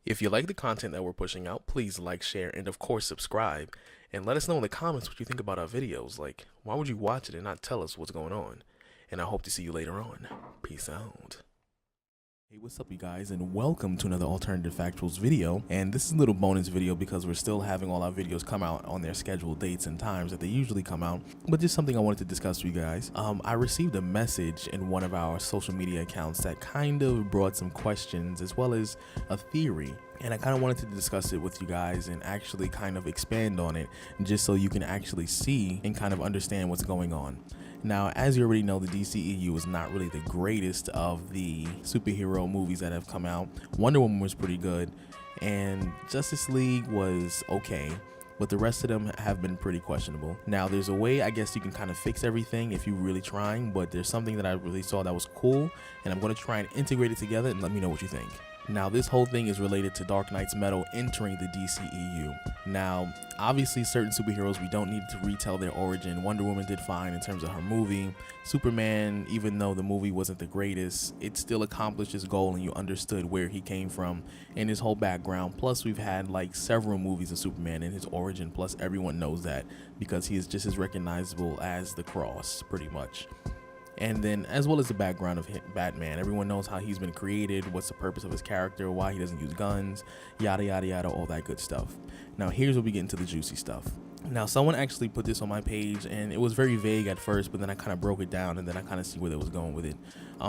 If you like the content that we're pushing out, please like, share, and of course subscribe. And let us know in the comments what you think about our videos. Like, why would you watch it and not tell us what's going on? And I hope to see you later on. Peace out. Hey, what's up you guys, and welcome to another Alternative Factuals video. And this is a little bonus video because we're still having all our videos come out on their scheduled dates and times that they usually come out, but just something I wanted to discuss with you guys. I received a message in one of our social media accounts that kind of brought some questions as well as a theory, and I kind of wanted to discuss it with you guys and actually kind of expand on it just so you can actually see and kind of understand what's going on. Now, as you already know, the DCEU is not really the greatest of the superhero movies that have come out. Wonder Woman was pretty good, and Justice League was okay, but the rest of them have been pretty questionable. Now, there's a way, I guess, you can kind of fix everything if you're really trying, but there's something that I really saw that was cool, and I'm going to try and integrate it together and let me know what you think. Now, this whole thing is related to Dark Knight's metal entering the DCEU. Now, obviously, certain superheroes, we don't need to retell their origin. Wonder Woman did fine in terms of her movie. Superman, even though the movie wasn't the greatest, it still accomplished his goal and you understood where he came from and his whole background. Plus, we've had like several movies of Superman and his origin, plus everyone knows that because he is just as recognizable as the Cross, pretty much. And then as well as the background of Batman, everyone knows how he's been created, what's the purpose of his character, why he doesn't use guns, yada yada yada, all that good stuff. Now here's where we get into the juicy stuff. Now, someone actually put this on my page and it was very vague at first, but then I kind of broke it down and then I kind of see where they was going with it.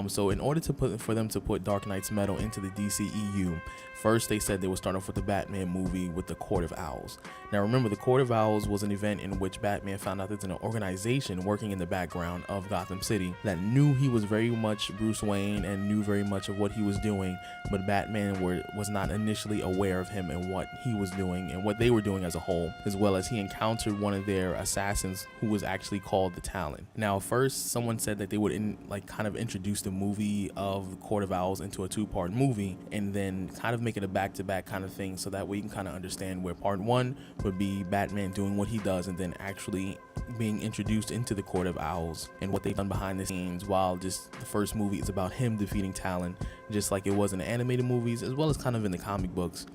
So in order for them to put Dark Knight's metal into the DCEU, first they said they would start off with the Batman movie with the Court of Owls. Now remember, the Court of Owls was an event in which Batman found out there's an organization working in the background of Gotham City that knew he was very much Bruce Wayne and knew very much of what he was doing, but Batman was not initially aware of him and what he was doing and what they were doing as a whole, as well as he encountered one of their assassins who was actually called the Talon. Now first someone said that they would kind of introduce the movie of Court of Owls into a two-part movie and then kind of make it a back-to-back kind of thing, so that way you can kind of understand where part one would be Batman doing what he does and then actually being introduced into the Court of Owls and what they've done behind the scenes, while just the first movie is about him defeating Talon, just like it was in the animated movies as well as kind of in the comic books.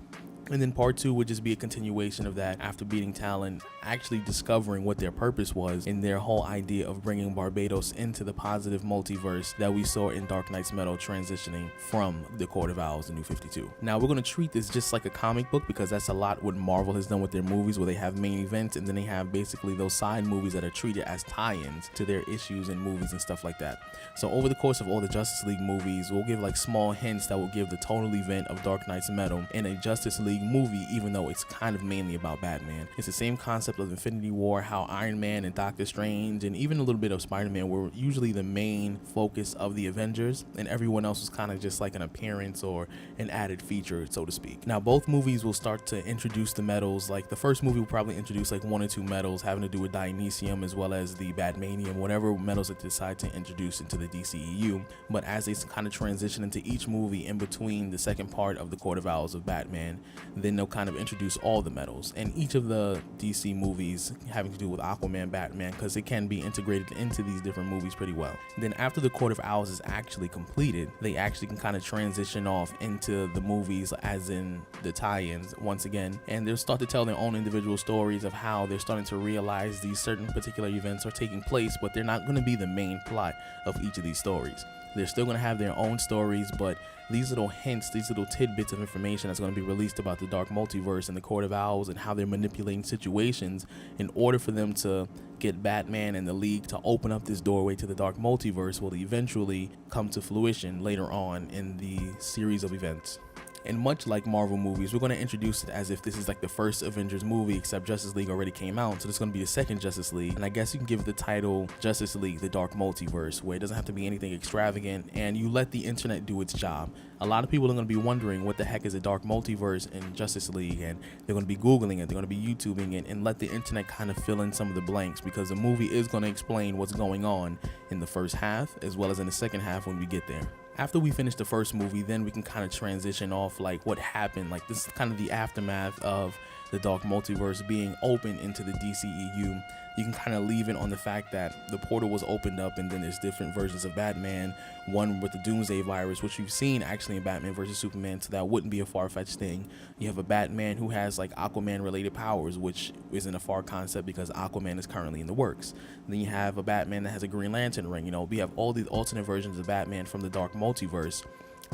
And then part two would just be a continuation of that, after beating Talon, actually discovering what their purpose was in their whole idea of bringing Barbados into the positive multiverse that we saw in Dark Knight's metal transitioning from the Court of Owls in New 52. Now we're going to treat this just like a comic book because that's a lot what Marvel has done with their movies, where they have main events and then they have basically those side movies that are treated as tie-ins to their issues and movies and stuff like that. So over the course of all the Justice League movies, we'll give like small hints that will give the total event of Dark Knight's metal in a Justice League movie, even though it's kind of mainly about Batman. It's the same concept of Infinity War, how Iron Man and Doctor Strange and even a little bit of Spider-Man were usually the main focus of the Avengers, and everyone else was kind of just like an appearance or an added feature, so to speak. Now both movies will start to introduce the metals. Like the first movie will probably introduce like one or two metals having to do with Dionysium as well as the Batmanium, whatever metals they decide to introduce into the DCEU. But as they kind of transition into each movie in between the second part of the Court of Owls of Batman, then they'll kind of introduce all the metals, and each of the DC movies having to do with Aquaman, Batman, because it can be integrated into these different movies pretty well. Then after the Court of Owls is actually completed, they actually can kind of transition off into the movies as in the tie-ins once again, and they'll start to tell their own individual stories of how they're starting to realize these certain particular events are taking place, but they're not going to be the main plot of each of these stories. They're still going to have their own stories, but these little hints, these little tidbits of information that's going to be released about the Dark Multiverse and the Court of Owls and how they're manipulating situations in order for them to get Batman and the League to open up this doorway to the Dark Multiverse will eventually come to fruition later on in the series of events. And much like Marvel movies, we're going to introduce it as if this is like the first Avengers movie, except Justice League already came out, so this is going to be the second Justice League. And I guess you can give it the title Justice League The Dark Multiverse, where it doesn't have to be anything extravagant and you let the internet do its job. A lot of people are going to be wondering what the heck is a Dark Multiverse in Justice League, and they're going to be Googling it, they're going to be YouTubing it, and let the internet kind of fill in some of the blanks, because the movie is going to explain what's going on in the first half as well as in the second half when we get there. After we finish the first movie, then we can kind of transition off like what happened. Like this is kind of the aftermath of the Dark Multiverse being open into the DCEU, you can kind of leave it on the fact that the portal was opened up, and then there's different versions of Batman, one with the Doomsday virus, which you've seen actually in Batman vs Superman, so that wouldn't be a far-fetched thing. You have a Batman who has like Aquaman related powers, which isn't a far concept because Aquaman is currently in the works. And then you have a Batman that has a Green Lantern ring. You know, we have all these alternate versions of Batman from the Dark Multiverse,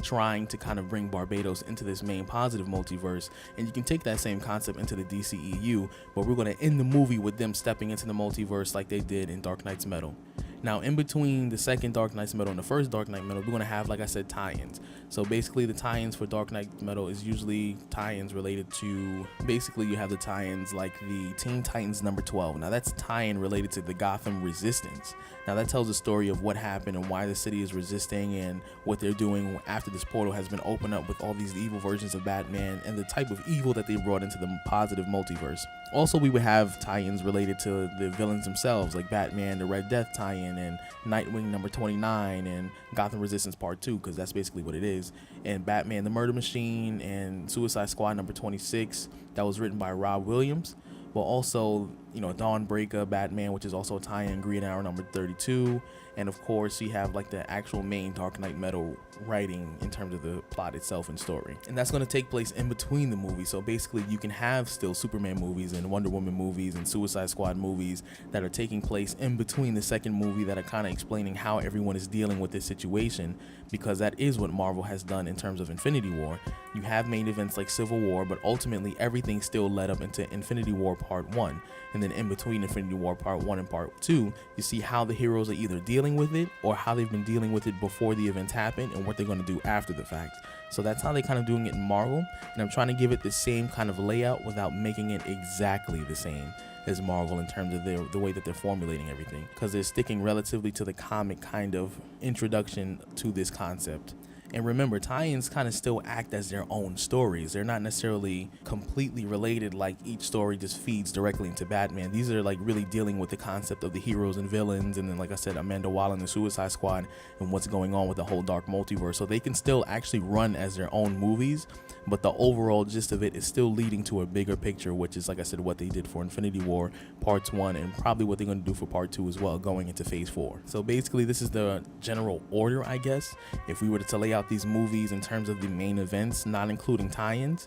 trying to kind of bring Barbados into this main positive multiverse. And you can take that same concept into the DCEU, but we're going to end the movie with them stepping into the multiverse like they did in Dark Knight's Metal. Now, in between the second Dark Knight's Metal and the first Dark Knight Metal, we're going to have, like I said, tie-ins. So basically the tie-ins for Dark Knight Metal is usually tie-ins related to, basically you have the tie-ins like the Teen Titans number 12. Now that's tie-in related to the Gotham Resistance. Now that tells the story of what happened and why the city is resisting and what they're doing after this portal has been opened up with all these evil versions of Batman and the type of evil that they brought into the positive multiverse. Also, we would have tie-ins related to the villains themselves, like Batman, the Red Death tie-in, and Nightwing number 29, and Gotham Resistance Part 2, because that's basically what it is, and Batman the Murder Machine, and Suicide Squad number 26, that was written by Rob Williams. But also, you know, Dawnbreaker Batman, which is also a tie-in, Green Arrow number 32, and of course you have like the actual main Dark Knight Metal writing in terms of the plot itself and story, and that's going to take place in between the movies. So basically you can have still Superman movies and Wonder Woman movies and Suicide Squad movies that are taking place in between the second movie that are kind of explaining how everyone is dealing with this situation, because that is what Marvel has done in terms of Infinity War. You have main events like Civil War, but ultimately everything still led up into Infinity War Part 1, and then in between Infinity War Part 1 and Part 2 you see how the heroes are either dealing with it or how they've been dealing with it before the events happen and what they're going to do after the fact. So that's how they're kind of doing it in Marvel, and I'm trying to give it the same kind of layout without making it exactly the same as Marvel in terms of the way that they're formulating everything, because they're sticking relatively to the comic kind of introduction to this concept. And remember, tie-ins kind of still act as their own stories. They're not necessarily completely related, like each story just feeds directly into Batman. These are like really dealing with the concept of the heroes and villains, and then like I said, Amanda Waller and the Suicide Squad and what's going on with the whole Dark Multiverse. So they can still actually run as their own movies, but the overall gist of it is still leading to a bigger picture, which is, like I said, what they did for Infinity War Parts 1 and probably what they're going to do for Part 2 as well going into Phase 4. So basically this is the general order, I guess, if we were to lay out these movies in terms of the main events, not including tie-ins.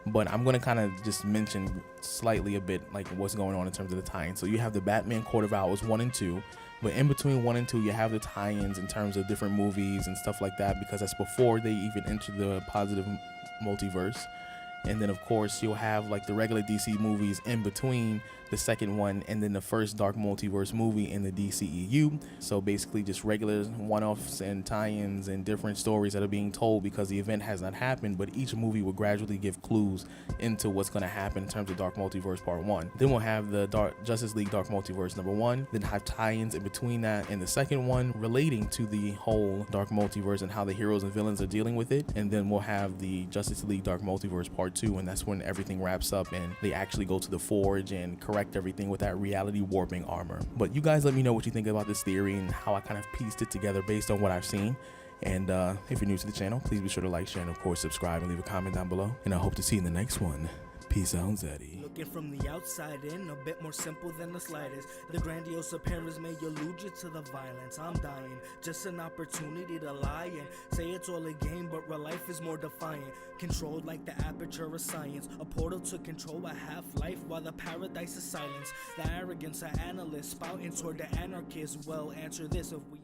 But I'm going to kind of just mention slightly a bit like what's going on in terms of the tie-ins. So you have the Batman Court of Owls 1 and 2, but in between 1 and 2 you have the tie-ins in terms of different movies and stuff like that, because that's before they even enter the positive multiverse. And then of course you'll have like the regular DC movies in between the second one and then the first Dark Multiverse movie in the DCEU. So basically just regular one-offs and tie-ins and different stories that are being told because the event has not happened, but each movie will gradually give clues into what's going to happen in terms of Dark Multiverse Part 1. Then we'll have the Justice League Dark Multiverse number 1, then have tie-ins in between that and the second one relating to the whole Dark Multiverse and how the heroes and villains are dealing with it. And then we'll have the Justice League Dark Multiverse Part 2, and that's when everything wraps up and they actually go to the Forge and correct everything with that reality warping armor. But you guys let me know what you think about this theory and how I kind of pieced it together based on what I've seen. And if you're new to the channel, please be sure to like, share, and of course subscribe and leave a comment down below. And I hope to see you in the next one. Peace out, Zaddy. Looking from the outside in, a bit more simple than the slightest. The grandiose appearance may elude you to the violence. I'm dying, just an opportunity to lie and say it's all a game, but real life is more defiant. Controlled like the aperture of science, a portal to control a half-life while the paradise is silence. The arrogance of analysts spouting toward the anarchists. Well, answer this: if we